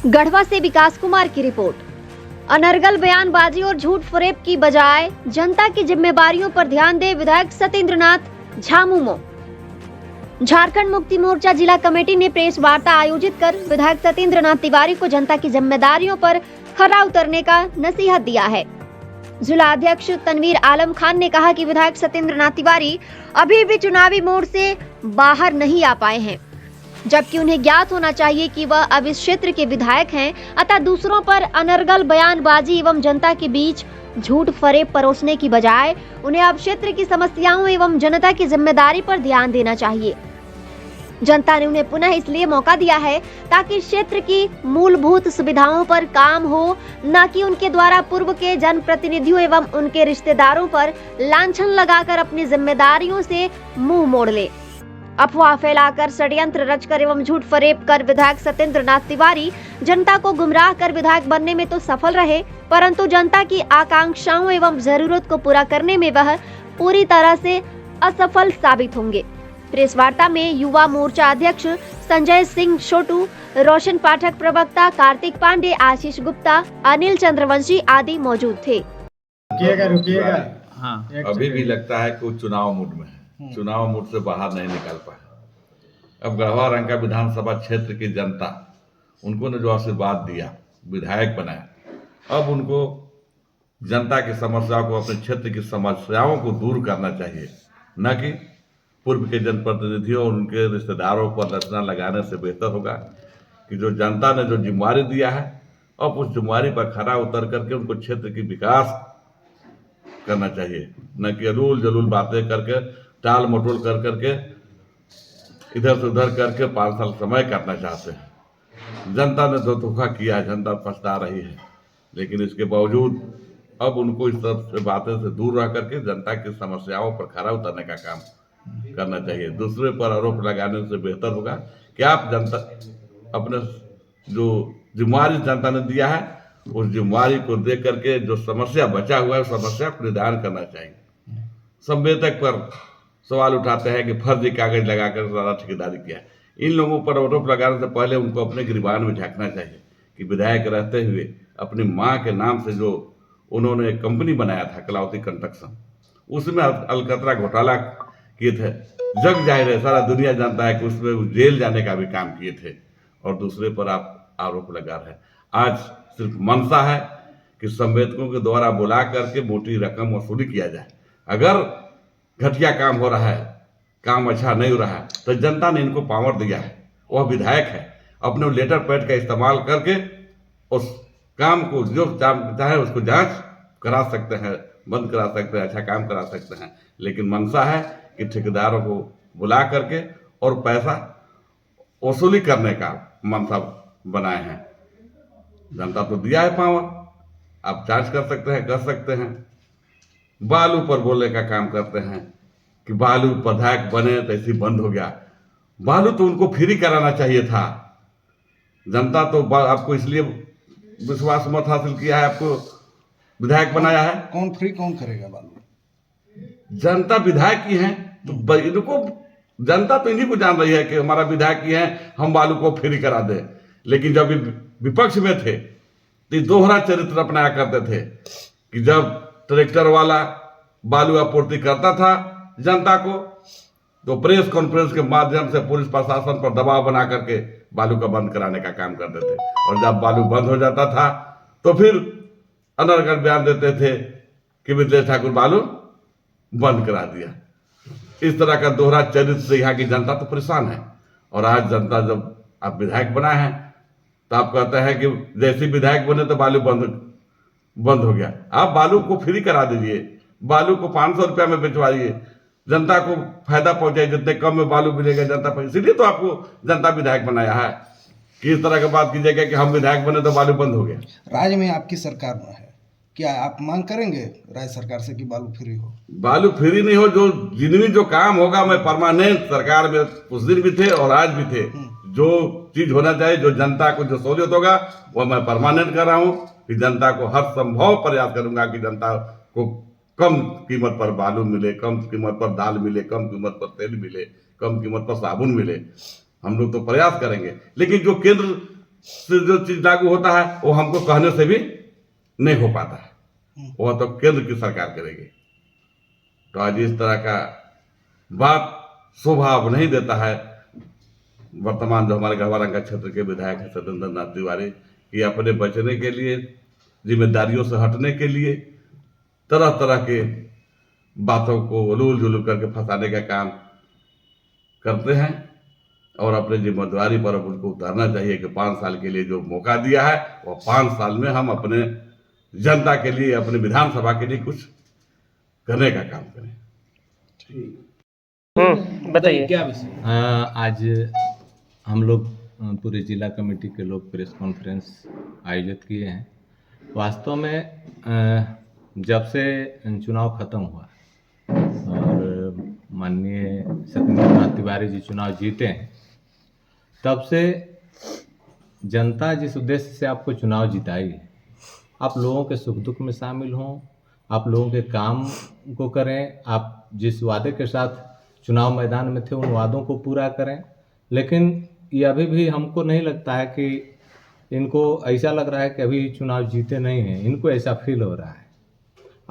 गढ़वा से विकास कुमार की रिपोर्ट। अनर्गल बयानबाजी और झूठ फरेब की बजाय जनता की जिम्मेदारियों पर ध्यान दे विधायक सत्येंद्र नाथ झामुमो। झारखंड मुक्ति मोर्चा जिला कमेटी ने प्रेस वार्ता आयोजित कर विधायक सत्येंद्र नाथ तिवारी को जनता की जिम्मेदारियों पर खरा उतरने का नसीहत दिया है। जिला अध्यक्ष तनवीर आलम खान ने कहा कि विधायक सत्येंद्र नाथ तिवारी अभी भी चुनावी मोड़ से बाहर नहीं आ पाए हैं, जबकि उन्हें ज्ञात होना चाहिए कि वह अब इस क्षेत्र के विधायक हैं, अतः दूसरों पर अनर्गल बयानबाजी एवं जनता के बीच झूठ फरेब परोसने की बजाय उन्हें अब क्षेत्र की समस्याओं एवं जनता की जिम्मेदारी पर ध्यान देना चाहिए। जनता ने उन्हें पुनः इसलिए मौका दिया है ताकि क्षेत्र की मूलभूत सुविधाओं पर काम हो, न कि उनके द्वारा पूर्व के जनप्रतिनिधियों एवं उनके रिश्तेदारों पर लांछन लगाकर अपनी जिम्मेदारियों से मुंह मोड़ ले। अफवाह फैलाकर, षड्यंत्र रचकर एवं झूठ फरेब कर विधायक सत्येंद्र नाथ तिवारी जनता को गुमराह कर विधायक बनने में तो सफल रहे, परंतु जनता की आकांक्षाओं एवं जरूरत को पूरा करने में वह पूरी तरह से असफल साबित होंगे। प्रेस वार्ता में युवा मोर्चा अध्यक्ष संजय सिंह छोटू, रोशन पाठक, प्रवक्ता कार्तिक पांडे, आशीष गुप्ता, अनिल चंद्रवंशी आदि मौजूद थे। रुकिएगा। हाँ, अभी भी लगता है कि वो चुनाव मूड में है, चुनाव मूड से बाहर नहीं निकल पाए। अब गढ़वा रंग का विधानसभा क्षेत्र की जनता उनको ने जो आशीर्वाद दिया, विधायक बनाया, अब उनको जनता की समस्याओं को, अपने क्षेत्र की समस्याओं को दूर करना चाहिए, न कि पूर्व के जनप्रतिनिधियों और उनके रिश्तेदारों पर रचना लगाने से बेहतर होगा कि जो जनता ने जो जिम्मेवारी दिया है, अब उस जिम्मेवारी पर खरा उतर करके उनको क्षेत्र की विकास करना चाहिए, न कि अरूल जलूल बातें करके, टाल मटोल कर करके, इधर से उधर करके 5 साल समय करना चाहते हैं। जनता ने जो धोखा किया है, जनता पछता रही है, लेकिन इसके बावजूद अब उनको इस तरह से बातें से दूर रह करके जनता की समस्याओं पर खरा उतरने का काम करना चाहिए। दूसरे पर आरोप लगाने से बेहतर होगा कि आप जनता अपने जो जिम्मेवारी जनता ने दिया है, उस जिम्मेवारी को देख करके जो समस्या बचा हुआ है, उस समस्या को निदान करना चाहिए। संवेदक पर सवाल उठाते हैं कि फर्जी कागज लगाकर सारा ठेकेदारी किया। इन लोगों पर आरोप लगाने से पहले उनको अपने गिरबान में झांकना चाहिए कि विधायक रहते हुए अपनी मां के नाम से जो उन्होंने एक कंपनी बनाया था, कलावती कंस्ट्रक्शन, उसमें अलकतरा घोटाला किए थे। जग जाहिर है, सारा दुनिया जानता है कि उसमें जेल जाने का भी काम किए थे, और दूसरे पर आप आरोप लगा रहे हैं। आज सिर्फ मंशा है कि संवेदकों के द्वारा बुला करके मोटी रकम वसूली किया जाए। अगर घटिया काम हो रहा है, काम अच्छा नहीं हो रहा है, तो जनता ने इनको पावर दिया है, वह विधायक है, अपने लेटर पैड का इस्तेमाल करके उस काम को जो चाहे उसको जांच करा सकते हैं, बंद करा सकते हैं, अच्छा काम करा सकते हैं। लेकिन मंशा है कि ठेकेदारों को बुला करके और पैसा वसूली करने का मंशा बनाए हैं। जनता तो दिया है पावर, आप जांच कर सकते हैं, कर सकते हैं। बालू पर बोलने का काम करते हैं कि बालू विधायक बने तो ऐसे बंद हो गया। बालू तो उनको फ्री कराना चाहिए था। जनता तो आपको इसलिए विश्वास मत हासिल किया है, आपको विधायक बनाया है। कौन फ्री कौन करेगा बालू? जनता विधायक की है, तो इनको जनता तो इन्हीं को जान रही है कि हमारा विधायक की है, हम बालू को फ्री करा दे। लेकिन जब विपक्ष में थे तो दोहरा चरित्र अपनाया करते थे कि जब ट्रैक्टर वाला बालू आपूर्ति करता था जनता को, तो प्रेस कॉन्फ्रेंस के माध्यम से पुलिस प्रशासन पर दबाव बना करके बालू का बंद कराने का काम करते थे, और जब बालू बंद हो जाता था तो फिर अनर्गल बयान देते थे कि मिथिलेश ठाकुर बालू बंद करा दिया। इस तरह का दोहरा चरित्र से यहाँ की जनता तो परेशान है। और आज जनता जब आप विधायक बनाए हैं तो आप कहते हैं कि जैसे विधायक बने तो बालू बंद हो गया। आप बालू को फ्री करा दीजिए, बालू को 500 रुपया में बेचवाइए, जनता को फायदा पहुंचाइए, जितने कम में बालू मिलेगा जनता। इसीलिए तो आपको जनता विधायक बनाया है कि इस तरह की बात कीजिएगा कि हम विधायक बने तो बालू बंद हो गया। राज्य में आपकी सरकार में है, क्या आप मांग करेंगे राज्य सरकार से कि बालू फ्री हो? बालू फ्री नहीं हो, जो जिनमें जो काम होगा, मैं परमानेंट सरकार में उस दिन भी थे और आज भी थे, जो चीज होना चाहिए, जो जनता को जो सहूलियत होगा वो मैं परमानेंट कर रहा हूँ कि जनता को हर संभव प्रयास करूंगा कि जनता को कम कीमत पर बालू मिले, कम कीमत पर दाल मिले, कम कीमत पर तेल मिले, कम कीमत पर साबुन मिले। हम लोग तो प्रयास करेंगे, लेकिन जो केंद्र से जो चीज लागू होता है वो हमको कहने से भी नहीं हो पाता है, वो तो केंद्र की सरकार करेगी। तो आज इस तरह का बात शोभा अब नहीं देता है वर्तमान जो हमारे गढ़वा रंका क्षेत्र के विधायक है सत्येंद्र नाथ तिवारी, कि अपने बचने के लिए, जिम्मेदारियों से हटने के लिए तरह तरह के बातों को उलूल जुलूल करके फंसाने का काम करते हैं। और अपने जिम्मेदारी पर अब उनको उतारना चाहिए कि 5 साल के लिए जो मौका दिया है वो 5 साल में हम अपने जनता के लिए, अपने विधानसभा के लिए कुछ करने का काम करें। बताइए क्या विषय? आज हम लोग पूरे जिला कमेटी के लोग प्रेस कॉन्फ्रेंस आयोजित किए हैं। वास्तव में जब से चुनाव खत्म हुआ और माननीय सत्येंद्र नाथ तिवारी जी चुनाव जीते हैं, तब से जनता जिस उद्देश्य से आपको चुनाव जिताई है, आप लोगों के सुख दुख में शामिल हों, आप लोगों के काम को करें, आप जिस वादे के साथ चुनाव मैदान में थे उन वादों को पूरा करें। लेकिन ये अभी भी हमको नहीं लगता है कि इनको ऐसा लग रहा है कि अभी चुनाव जीते नहीं हैं, इनको ऐसा फील हो रहा है।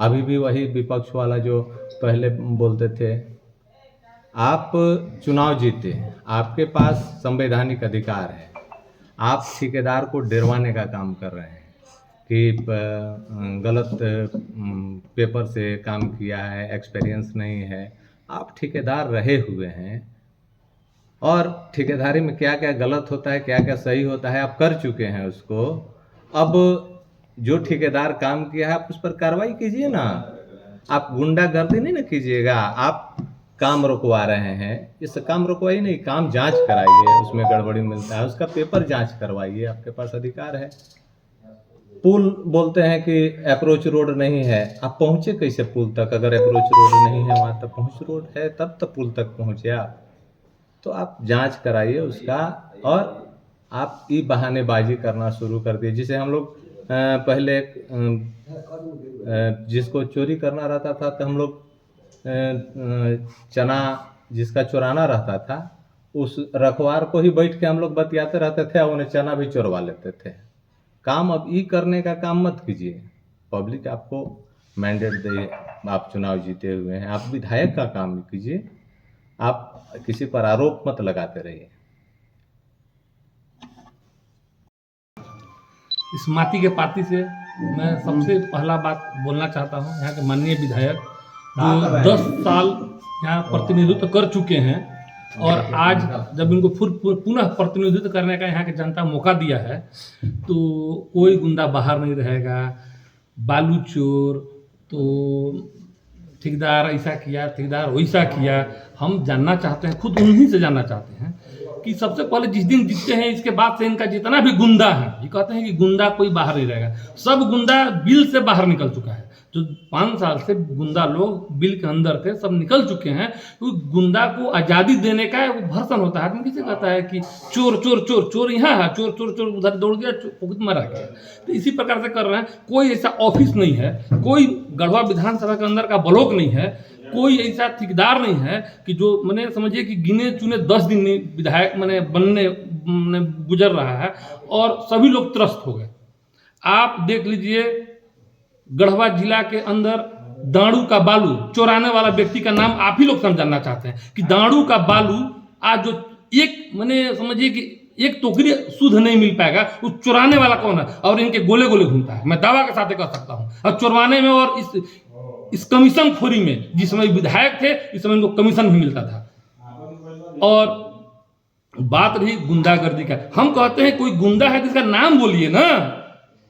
अभी भी वही विपक्ष वाला जो पहले बोलते थे, आप चुनाव जीते, आपके पास संवैधानिक अधिकार है, आप ठेकेदार को डरवाने का काम कर रहे हैं कि गलत पेपर से काम किया है, एक्सपीरियंस नहीं है। आप ठेकेदार रहे हुए हैं और ठेकेदारी में क्या क्या गलत होता है, क्या क्या सही होता है, आप कर चुके हैं उसको। अब जो ठेकेदार काम किया है आप उस पर कार्रवाई कीजिए ना, आप गुंडागर्दी नहीं ना कीजिएगा। आप काम रुकवा रहे हैं, इस काम रुकवाइए नहीं, काम जांच कराइए, उसमें गड़बड़ी मिलता है उसका पेपर जांच करवाइए, आपके पास अधिकार है। पुल बोलते हैं कि अप्रोच रोड नहीं है, आप पहुँचे कैसे पुल तक? अगर अप्रोच रोड नहीं है वहाँ तक पहुँच रोड है तब तक पुल तक पहुँचे आप। तो आप जांच कराइए उसका, और आप ई बहानेबाजी करना शुरू कर दिए। जिसे हम लोग पहले जिसको चोरी करना रहता था तो हम लोग चना जिसका चुराना रहता था उस रखवार को ही बैठ के हम लोग बतियाते रहते थे और उन्हें चना भी चुरवा लेते थे। काम अब ई करने का काम मत कीजिए। पब्लिक आपको मैंडेट दे, आप चुनाव जीते हुए हैं, आप विधायक का काम कीजिए, आप किसी पर आरोप मत लगाते रहिए। इस माटी के पार्टी से मैं सबसे पहला बात बोलना चाहता हूँ, यहाँ के माननीय विधायक जो 10 साल यहाँ प्रतिनिधित्व कर चुके हैं और आज जब इनको पुनः प्रतिनिधित्व करने का यहाँ की जनता मौका दिया है, तो कोई गुंडा बाहर नहीं रहेगा, बालू चोर, तो ठेकेदार ऐसा किया, ठेकेदार वैसा किया। हम जानना चाहते हैं, खुद उन्हीं से जानना चाहते हैं कि सबसे पहले जिस दिन जीतते हैं इसके बाद से इनका जितना भी गुंडा है, ये कहते हैं कि गुंडा कोई बाहर नहीं रहेगा, सब गुंडा बिल से बाहर निकल चुका है। जो 5 साल से गुंडा लोग बिल के अंदर थे सब निकल चुके हैं। तो गुंडा को आज़ादी देने का वो भर्सन होता है। आदमी किसे कहता है कि चोर चोर चोर चोर यहाँ है, चोर चोर चोर उधर दौड़ गया, पॉकेट मारा गया। तो इसी प्रकार से कर रहे हैं। कोई ऐसा ऑफिस नहीं है, कोई गढ़वा विधानसभा के अंदर का ब्लॉक नहीं है, कोई ऐसा ठेकेदार नहीं है कि जो मैंने समझिए कि गिने चुने 10 दिन में विधायक मैंने बनने गुजर रहा है और सभी लोग त्रस्त हो गए। आप देख लीजिए गढ़वा जिला के अंदर दाड़ू का बालू चोराने वाला व्यक्ति का नाम आप ही लोग जानना चाहते हैं कि दाड़ू का बालू आज जो एक मैंने समझिए कि एक टोकरी शुद्ध नहीं मिल पाएगा, उस चुराने वाला कौन है? और इनके गोले गोले घूमता है, मैं दावा के साथ कह सकता हूँ। और चुरवाने में और इस कमीशन खोरी में, जिस समय विधायक थे इस समय इनको कमीशन भी मिलता था। और बात रही गुंडागर्दी का, हम कहते हैं कोई गुंडा है जिसका नाम बोलिए ना।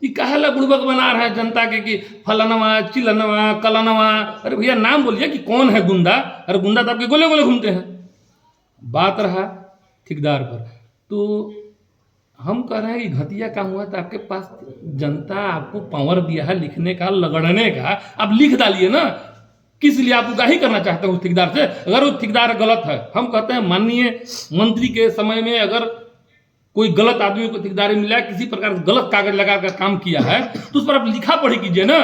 ये काहे बुड़बक बना रहा है जनता के कि फलानवा चिलनवा कलनवा। अरे भैया नाम बोलिए कि कौन है गुंडा। अरे गुंडा तो आपके गोले गोले घूमते हैं। बात रहा ठेकेदार पर, तो हम कह रहे हैं कि घटिया काम हुआ तो आपके पास जनता आपको पावर दिया है लिखने का, लगड़ने का, आप लिख डालिए ना। किस लिए आप उगाही करना चाहते हैं उस ठेकेदार से? अगर वो ठेकेदार गलत है, हम कहते हैं माननीय मंत्री के समय में अगर कोई गलत आदमी को ठेकेदारी मिला, किसी प्रकार से गलत कागज लगाकर काम किया है, तो उस पर आप लिखा पढ़ी कीजिए ना।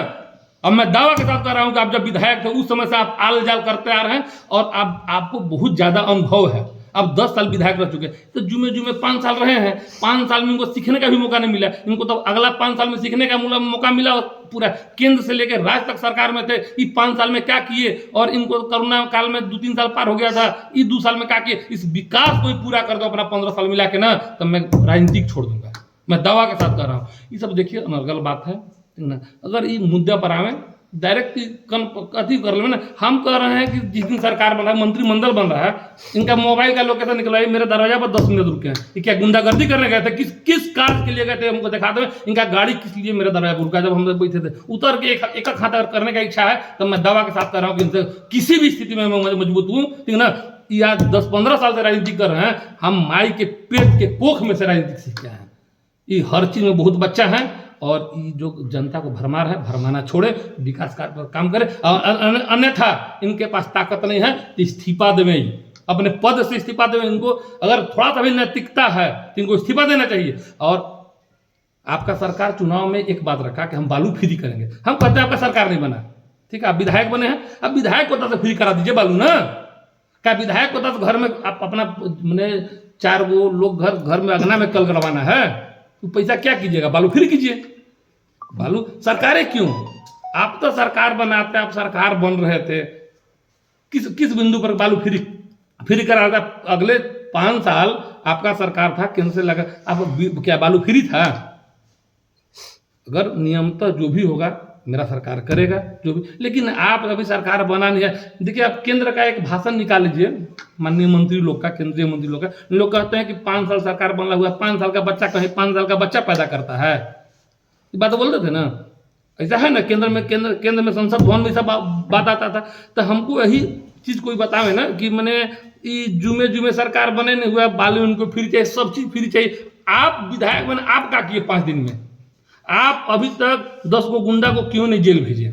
अब मैं दावा के साथ कह रहा हूं कि आप जब विधायक थे उस समय से आप आल जाल करते आ रहे हैं और आपको बहुत ज्यादा अनुभव है। अब 10 साल विधायक रह चुके हैं, तो जुमे जुमे 5 साल रहे हैं, 5 साल में इनको सीखने का भी मौका नहीं मिला। इनको तो अगला 5 साल में सीखने का मौका मिला, और पूरा केंद्र से लेकर राज्य तक सरकार में थे, ये 5 साल में क्या किए, और इनको कोरोना काल में 2-3 साल पार हो गया था, ये 2 साल में क्या किए। इस विकास को ही पूरा कर दो अपना 15 साल मिला के ना, तब मैं राजनीतिक छोड़ दूंगा, मैं दावा के साथ कर रहा हूँ। ये सब देखिए अनर्गल बात है ना। अगर ये मुद्दा पर आवे डायरेक्ट कथी कर ले ना, हम कह रहे हैं कि जिस दिन सरकार बन रहा है, मंत्रिमंडल बन रहा है, इनका मोबाइल का लोकेशन निकलवाइए, मेरे दरवाजा पर 10 मिनट रुके हैं। ये क्या गुंडागर्दी करने गए थे? किस कार्य के लिए गए थे हमको दिखाते हुए। इनका गाड़ी किस लिए मेरे दरवाजा पर रुका जब हम बैठे थे? उतर के एक खाता करने का इच्छा है, तो मैं दावा के साथ कर रहा हूँ कि इनसे किसी भी स्थिति में मैं मजबूत हूँ, ठीक है ना। या 10-15 साल से राजनीति कर रहे हैं, हम माई के पेट के कोख में से राजनीति सीख के आए हैं। ये हर चीज में बहुत बच्चा है, और ये जो जनता को भरमा रहा है, भरमाना छोड़े, विकास कार्य पर काम करे। अन्यथा इनके पास ताकत नहीं है तो इस्तीफा देवे, अपने पद से इस्तीफा देवे। इनको अगर थोड़ा सा भी नैतिकता है तो इनको इस्तीफा देना चाहिए। और आपका सरकार चुनाव में एक बात रखा कि हम बालू फ्री करेंगे। हम कहते हैं आपका सरकार नहीं बना, ठीक है, आप विधायक बने हैं, अब विधायक को से फ्री करा दीजिए बालू ना। क्या विधायक को घर में आप अपना मैंने 4 गो लोग घर में अगना में कल करवाना है, तो पैसा क्या कीजिएगा? बालू फ्री कीजिए। बालू सरकारें क्यों? आप तो सरकार बनाते, आप सरकार बन रहे थे, किस बिंदु पर बालू फ्री करा था? अगले 5 साल आपका सरकार था, केंद्र से लगा, आप क्या बालू फ्री था? अगर नियमतः जो भी होगा मेरा सरकार करेगा जो भी, लेकिन आप अभी सरकार बना नहीं है। देखिए, आप केंद्र का एक भाषण निकाल लीजिए, माननीय मंत्री लोग का, केंद्रीय मंत्री लोग का। लोग कहते हैं कि 5 साल सरकार बना हुआ है, 5 साल का बच्चा कहीं 5 साल का बच्चा पैदा करता है, ये बात बोल रहे थे ना। ऐसा है ना, केंद्र में संसद भवन में सब बात आता था। तो हमको यही चीज कोई बतावे ना कि मैंने ये जुमे सरकार बने नहीं हुआ, बालू इनको फ्री चाहिए, सब चीज फ्री चाहिए। आप विधायक बने, आप क्या किए 5 दिन में? आप अभी तक 10 को गुंडा को क्यों नहीं जेल भेजे?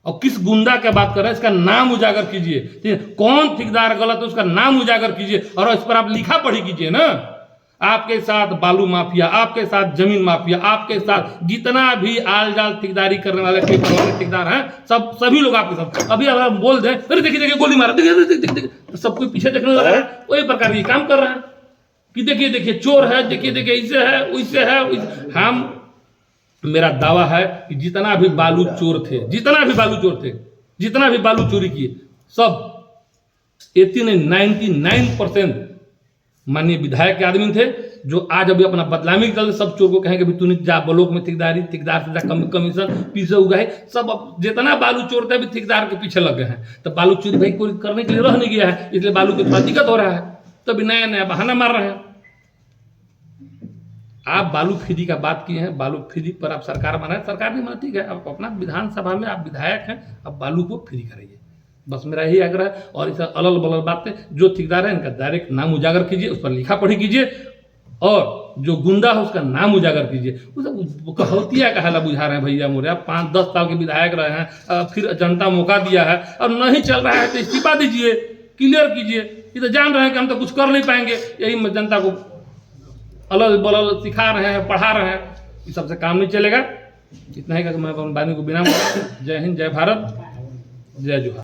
और किस गुंडा की बात कर रहे हैं, इसका नाम उजागर कीजिए। कौन ठेकेदार गलत है उसका नाम उजागर कीजिए, और इस पर आप लिखा पढ़ी कीजिए ना। आपके साथ बालू माफिया, आपके साथ जमीन माफिया, आपके साथ जितना भी आल जाल ठेकेदारी करने वाले पेपर वाले ठेकेदार हैं, सभी लोग आपके साथ। अभी अगर हम बोल दें, अरे देखिए गोली मारा, देखिए तो सब कोई पीछे देखने लगा है, वही प्रकार ये काम कर रहे हैं कि देखिए चोर है, देखिए ऐसे है वैसे है। हम मेरा दावा है कि जितना भी बालू चोर थे, जितना भी बालू चोरी किए, सब 99% माननीय विधायक के आदमी थे, जो आज अभी अपना बदलामी के चलते सब चोर को कहेंगे भी तूने जा ब्लॉक में ठेकेदार से जा कमीशन पीछे उगाए। सब अब जितना बालू चोर थे अभी ठेकेदार के पीछे लग गए हैं। तो बालू चोरी भाई कोई करने के लिए रह नहीं गया है, इसलिए बालू की थोड़ा दिक्कत हो रहा है, तभी नया बहाना मार रहे हैं। आप बालू फ्री का बात किए हैं, बालू फ्री पर आप सरकार बनाए, सरकार नहीं बना, ठीक है, आप अपना विधानसभा में आप विधायक हैं, अब बालू को फ्री कराइए, बस मेरा यही आग्रह है। और इस अलग बलग बातें, जो ठेकेदार है इनका डायरेक्ट नाम उजागर कीजिए, उस पर लिखा पढ़ी कीजिए, और जो गुंडा है उसका नाम उजागर कीजिए। कहौतिया कहला बुझा रहे हैं भैया मोरे, आप 5-10 साल के विधायक रहे हैं, फिर जनता मौका दिया है, और नहीं चल रहा है तो इस्तीफा दीजिए, क्लियर कीजिए। ये तो जान रहे हैं कि हम तो कुछ कर नहीं पाएंगे, यही जनता को अलग बलग सिखा रहे हैं, पढ़ा रहे हैं, ये सबसे काम नहीं चलेगा। इतना ही का मैं वाणी को बिना। जय हिंद, जय भारत, जय जोहार।